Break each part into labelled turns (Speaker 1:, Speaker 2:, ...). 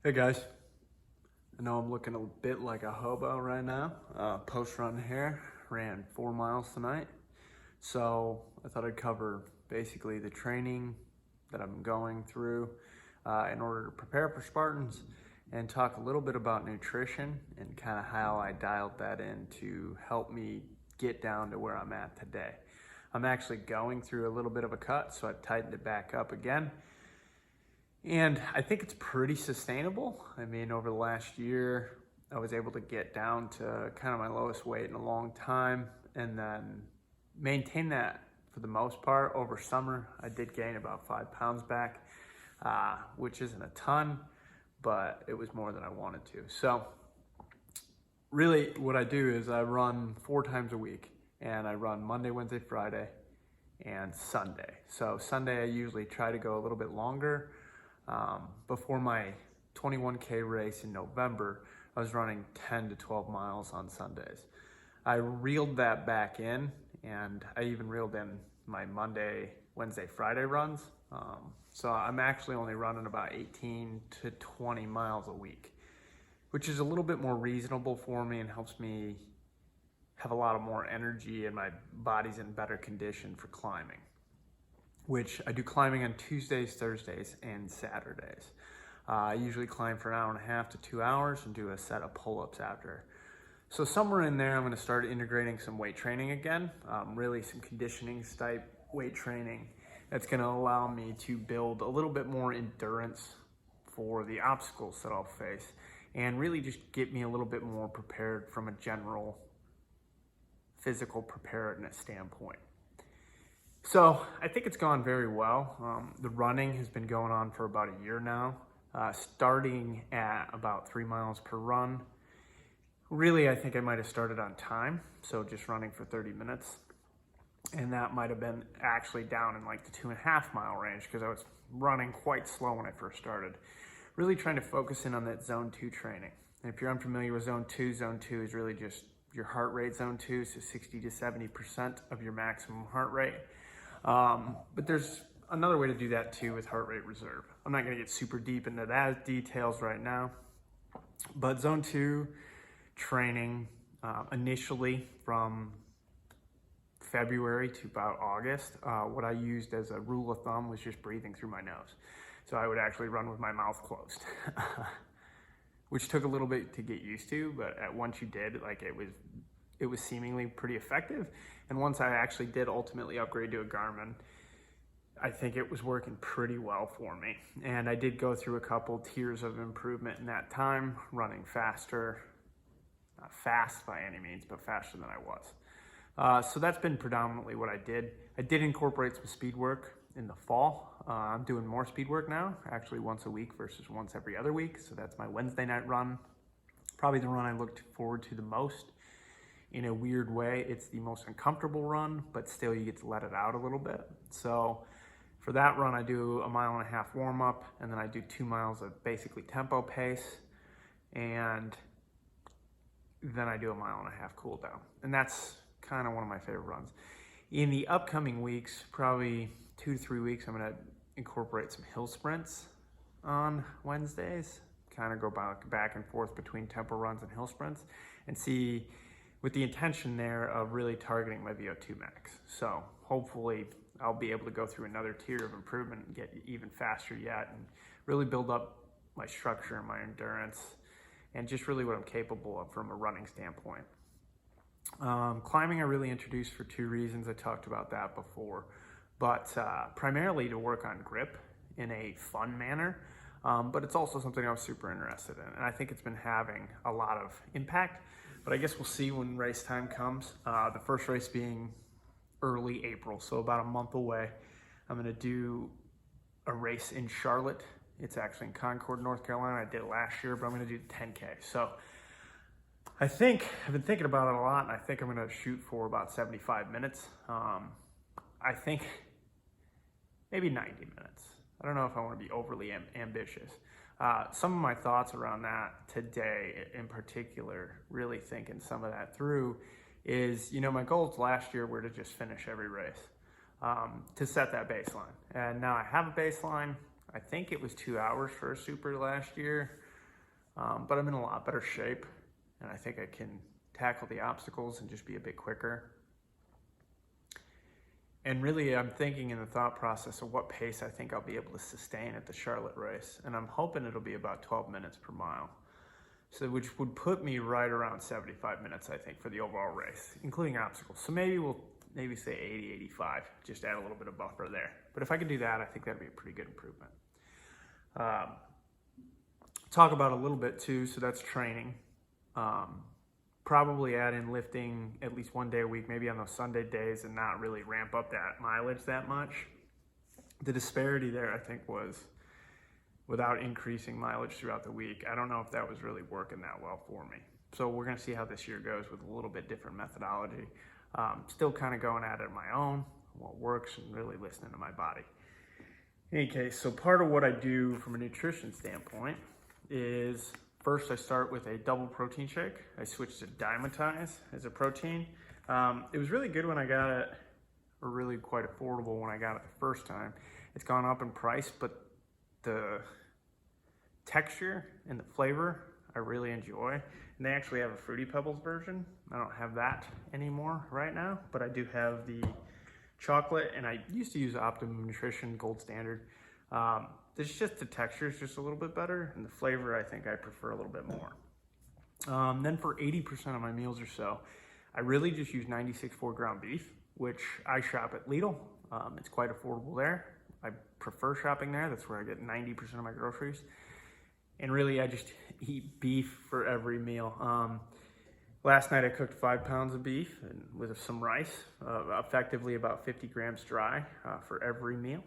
Speaker 1: Hey guys, I know I'm looking a bit like a hobo right now. Post run here, ran 4 miles tonight. So I thought I'd cover basically the training that I'm going through in order to prepare for Spartans and talk a little bit about nutrition and kind of how I dialed that in to help me get down to where I'm at today. I'm actually going through a little bit of a cut, so I've tightened it back up again. And I think it's pretty sustainable. I mean, over the last year, I was able to get down to kind of my lowest weight in a long time and then maintain that for the most part. Over summer, I did gain about 5 pounds back, which isn't a ton, but it was more than I wanted to. So really what I do is I run 4 times a week, and I run Monday, Wednesday, Friday, and Sunday. So Sunday, I usually try to go a little bit longer. Before my 21K race in November, I was running 10 to 12 miles on Sundays. I reeled that back in, and I even reeled in my Monday, Wednesday, Friday runs. So I'm actually only running about 18 to 20 miles a week, which is a little bit more reasonable for me and helps me have a lot of more energy and my body's in better condition for climbing, which I do climbing on Tuesdays, Thursdays, and Saturdays. I usually climb for an hour and a half to 2 hours and do a set of pull-ups after. So somewhere in there, I'm gonna start integrating some weight training again, really some conditioning type weight training that's gonna allow me to build a little bit more endurance for the obstacles that I'll face and really just get me a little bit more prepared from a general physical preparedness standpoint. So I think it's gone very well. The running has been going on for about a year now, starting at about 3 miles per run. Really, I think I might have started on time, so just running for 30 minutes. And that might have been actually down in like the 2.5 mile range because I was running quite slow when I first started. Really trying to focus in on that zone 2 training. And if you're unfamiliar with zone 2 is really just your heart rate zone 2, so 60 to 70% of your maximum heart rate. But there's another way to do that too with heart rate reserve. I'm not gonna get super deep into that details right now, but zone 2 training initially from February to about August, what I used as a rule of thumb was just breathing through my nose. So I would actually run with my mouth closed, which took a little bit to get used to, but once you did, like it was seemingly pretty effective. And once I actually did ultimately upgrade to a Garmin, I think it was working pretty well for me. And I did go through a couple tiers of improvement in that time, running faster, not fast by any means, but faster than I was. So that's been predominantly what I did. I did incorporate some speed work in the fall. I'm doing more speed work now, actually once a week versus once every other week. So that's my Wednesday night run. Probably the run I looked forward to the most. In a weird way, it's the most uncomfortable run, but still you get to let it out a little bit. So for that run, I do a 1.5 mile warm up, and then I do 2 miles of basically tempo pace. And then I do a 1.5 mile cool down. And that's kind of one of my favorite runs. In the upcoming weeks, probably 2 to 3 weeks, I'm gonna incorporate some hill sprints on Wednesdays, kind of go back and forth between tempo runs and hill sprints and see, with the intention there of really targeting my VO2 max. So hopefully I'll be able to go through another tier of improvement and get even faster yet and really build up my structure and my endurance and just really what I'm capable of from a running standpoint. Climbing I really introduced for 2 reasons. I talked about that before, but primarily to work on grip in a fun manner. But it's also something I was super interested in, and I think it's been having a lot of impact. But I guess we'll see when race time comes. The first race being early April, so about a month away. I'm gonna do a race in Charlotte. It's actually in Concord, North Carolina. I did it last year, but I'm gonna do the 10K. So I've been thinking about it a lot, and I think I'm gonna shoot for about 75 minutes. I think maybe 90 minutes. I don't know if I wanna be overly ambitious. Some of my thoughts around that today in particular, really thinking some of that through, is, my goals last year were to just finish every race, to set that baseline. And now I have a baseline. I think it was 2 hours for a super last year. but I'm in a lot better shape, and I think I can tackle the obstacles and just be a bit quicker. And really, I'm thinking in the thought process of what pace I think I'll be able to sustain at the Charlotte race. And I'm hoping it'll be about 12 minutes per mile. So which would put me right around 75 minutes, I think, for the overall race, including obstacles. So maybe we'll say 80, 85, just add a little bit of buffer there. But if I could do that, I think that'd be a pretty good improvement. Talk about a little bit too, so that's training. Probably add in lifting at least one day a week, maybe on those Sunday days, and not really ramp up that mileage that much. The disparity there, I think, was without increasing mileage throughout the week. I don't know if that was really working that well for me. So we're gonna see how this year goes with a little bit different methodology. Still kind of going at it on my own, what works, and really listening to my body. In any case, so part of what I do from a nutrition standpoint is first I start with a double protein shake. I switched to Dimetize as a protein. It was really good when I got it, or really quite affordable when I got it the first time. It's gone up in price, but the texture and the flavor I really enjoy. And they actually have a Fruity Pebbles version. I don't have that anymore right now, but I do have the chocolate, and I used to use Optimum Nutrition Gold Standard. It's just the texture is just a little bit better, and the flavor I think I prefer a little bit more. Then for 80% of my meals or so, I really just use 96.4 ground beef, which I shop at Lidl. It's quite affordable there. I prefer shopping there. That's where I get 90% of my groceries. And really, I just eat beef for every meal. Last night I cooked 5 pounds of beef and with some rice, effectively about 50 grams dry for every meal.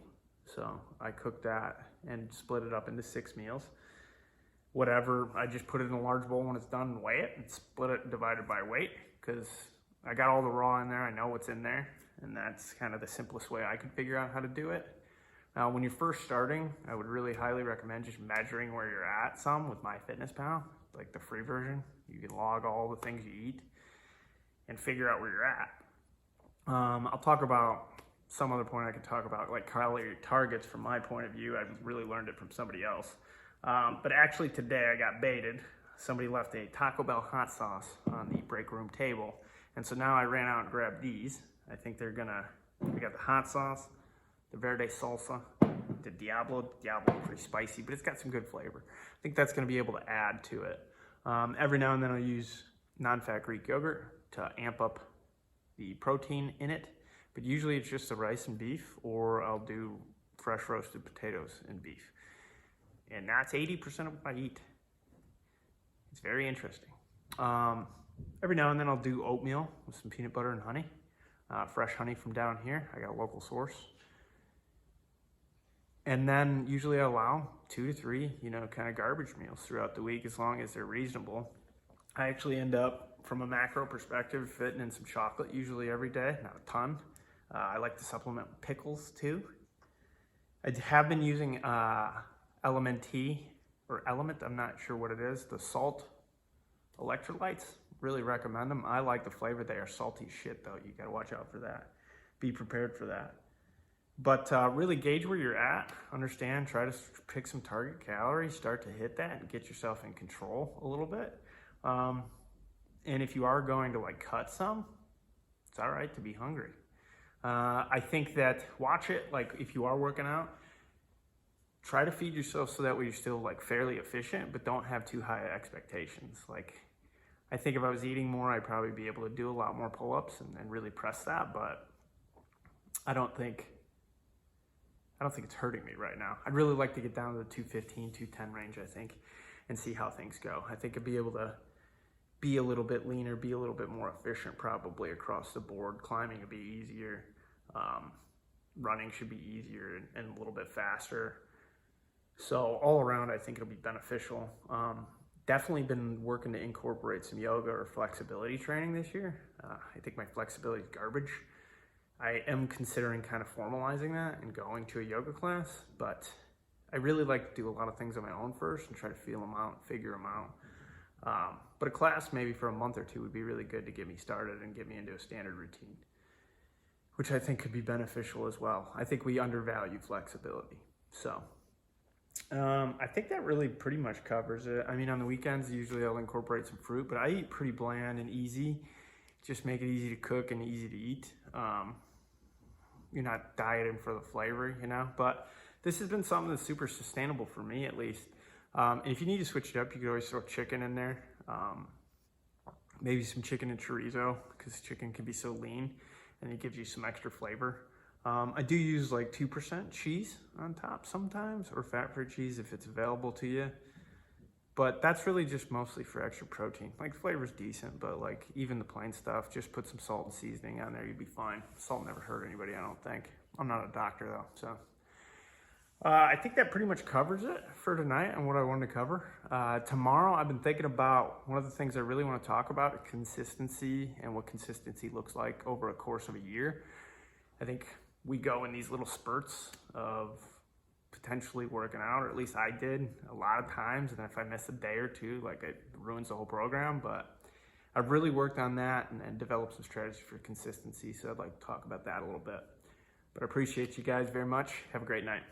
Speaker 1: So I cooked that and split it up into 6 meals. Whatever, I just put it in a large bowl when it's done and weigh it and split it divided by weight, because I got all the raw in there, I know what's in there, and that's kind of the simplest way I could figure out how to do it. Now, when you're first starting, I would really highly recommend just measuring where you're at some with MyFitnessPal, like the free version. You can log all the things you eat and figure out where you're at. I'll talk about some other point I can talk about, like calorie targets from my point of view. I really learned it from somebody else. But actually today I got baited. Somebody left a Taco Bell hot sauce on the break room table. And so now I ran out and grabbed these. I think we got the hot sauce, the Verde salsa, the Diablo pretty spicy, but it's got some good flavor. I think that's gonna be able to add to it. Every now and then I'll use non-fat Greek yogurt to amp up the protein in it, but usually it's just the rice and beef, or I'll do fresh roasted potatoes and beef. And that's 80% of what I eat. It's very interesting. Every now and then I'll do oatmeal with some peanut butter and honey. Fresh honey from down here. I got a local source. And then usually I allow 2 to 3, kind of garbage meals throughout the week, as long as they're reasonable. I actually end up, from a macro perspective, fitting in some chocolate usually every day, not a ton. I like to supplement with pickles too. I have been using Element, I'm not sure what it is, the salt electrolytes. Really recommend them. I like the flavor. They are salty as shit though. You gotta watch out for that. Be prepared for that. But really gauge where you're at, understand, try to pick some target calories, start to hit that and get yourself in control a little bit. And if you are going to cut some, it's all right to be hungry. I think that watch it, if you are working out, try to feed yourself so that way you're still fairly efficient, but don't have too high expectations. I think if I was eating more, I'd probably be able to do a lot more pull-ups and really press that, but I don't think it's hurting me right now. I'd really like to get down to the 215, 210 range, I think, and see how things go. I think I'd be able to be a little bit leaner, be a little bit more efficient probably across the board. Climbing would be easier. Running should be easier and a little bit faster. So all around, I think it'll be beneficial. Definitely been working to incorporate some yoga or flexibility training this year. I think my flexibility is garbage. I am considering kind of formalizing that and going to a yoga class, but I really like to do a lot of things on my own first and try to feel them out, figure them out. But a class maybe for a month or 2 would be really good to get me started and get me into a standard routine, which I think could be beneficial as well. I think we undervalue flexibility. So I think that really pretty much covers it. I mean, on the weekends, usually I'll incorporate some fruit, but I eat pretty bland and easy. Just make it easy to cook and easy to eat. You're not dieting for the flavor, you know, but this has been something that's super sustainable for me, at least. And if you need to switch it up, you could always throw chicken in there. Maybe some chicken and chorizo, because chicken can be so lean and it gives you some extra flavor. I do use like 2% cheese on top sometimes, or fat-free cheese if it's available to you. But that's really just mostly for extra protein. Like, flavor's decent, but like even the plain stuff, just put some salt and seasoning on there, you'd be fine. Salt never hurt anybody, I don't think. I'm not a doctor though, so. I think that pretty much covers it for tonight and what I wanted to cover. Tomorrow, I've been thinking about one of the things I really want to talk about, consistency and what consistency looks like over a course of a year. I think we go in these little spurts of potentially working out, or at least I did a lot of times. And if I miss a day or two, like, it ruins the whole program. But I've really worked on that and developed some strategies for consistency. So I'd like to talk about that a little bit. But I appreciate you guys very much. Have a great night.